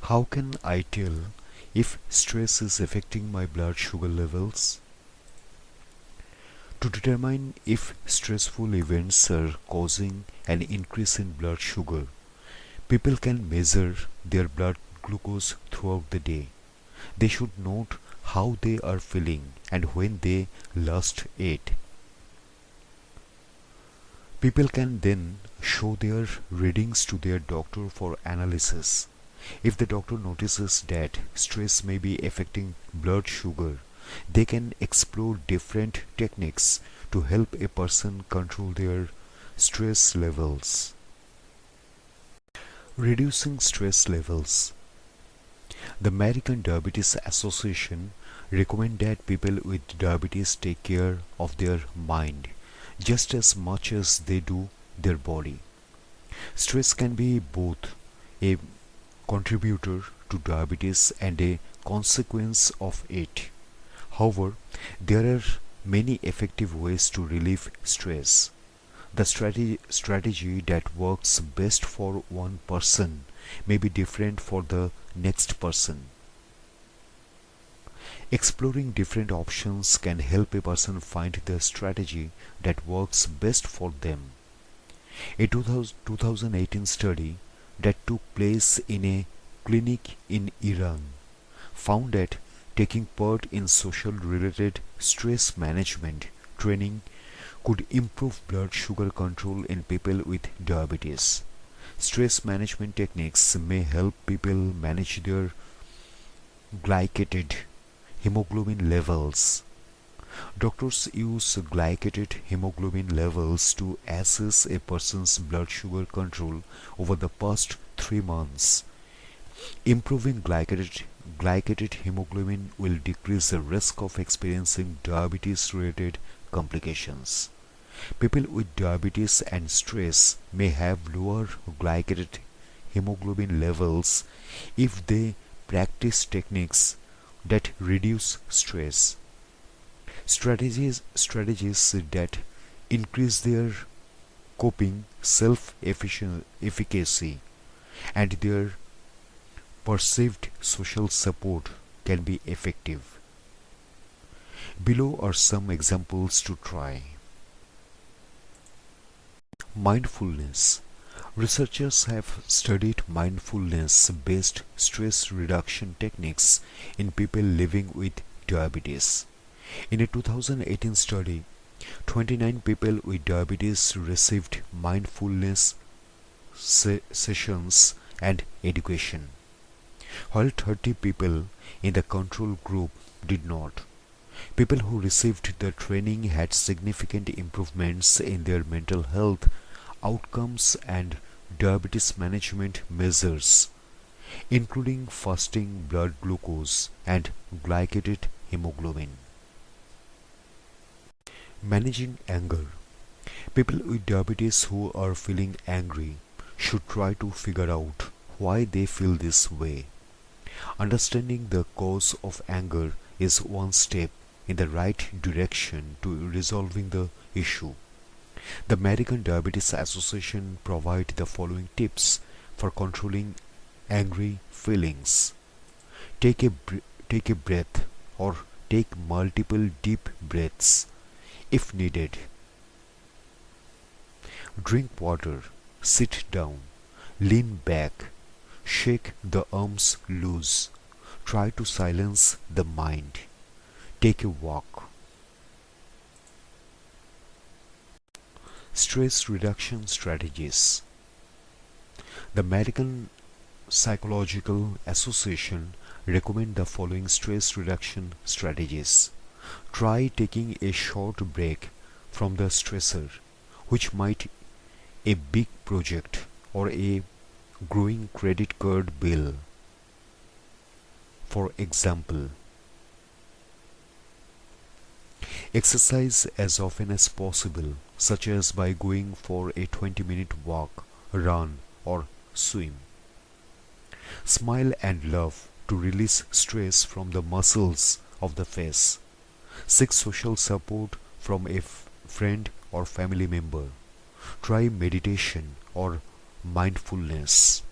How can I tell if stress is affecting my blood sugar levels? To determine if stressful events are causing an increase in blood sugar, people can measure their blood glucose throughout the day. They should note how they are feeling and when they last ate. People can then show their readings to their doctor for analysis. If the doctor notices that stress may be affecting blood sugar, they can explore different techniques to help a person control their stress levels. Reducing stress levels. The American Diabetes Association recommend that people with diabetes take care of their mind just as much as they do their body. Stress can be both a contributor to diabetes and a consequence of it. However, there are many effective ways to relieve stress. The strategy that works best for one person may be different for the next person. Exploring different options can help a person find the strategy that works best for them. A 2018 study that took place in a clinic in Iran found that taking part in social-related stress management training could improve blood sugar control in people with diabetes. Stress management techniques may help people manage their glycated hemoglobin levels. Doctors use glycated hemoglobin levels to assess a person's blood sugar control over the past 3 months. Improving glycated hemoglobin will decrease the risk of experiencing diabetes-related complications. People with diabetes and stress may have lower glycated hemoglobin levels if they practice techniques that reduce stress. Strategies that increase their coping self-efficacy and their perceived social support can be effective. Below are some examples to try. Mindfulness. Researchers have studied mindfulness-based stress reduction techniques in people living with diabetes. In a 2018 study, 29 people with diabetes received mindfulness sessions and education, while 30 people in the control group did not. People who received the training had significant improvements in their mental health outcomes and diabetes management measures, including fasting blood glucose and glycated hemoglobin. Managing anger. People with diabetes who are feeling angry should try to figure out why they feel this way. Understanding the cause of anger is one step in the right direction to resolving the issue. The American Diabetes Association provide the following tips for controlling angry feelings. Take a breath or take multiple deep breaths if needed. Drink water, sit down, lean back, shake the arms loose. Try to silence the mind. Take a walk. Stress reduction strategies. The American Psychological Association recommend the following stress reduction strategies. Try taking a short break from the stressor, which might a big project or a growing credit card bill. For example, exercise as often as possible, such as by going for a 20-minute walk, run, or swim. Smile and laugh to release stress from the muscles of the face. Seek social support from a friend or family member. Try meditation or mindfulness.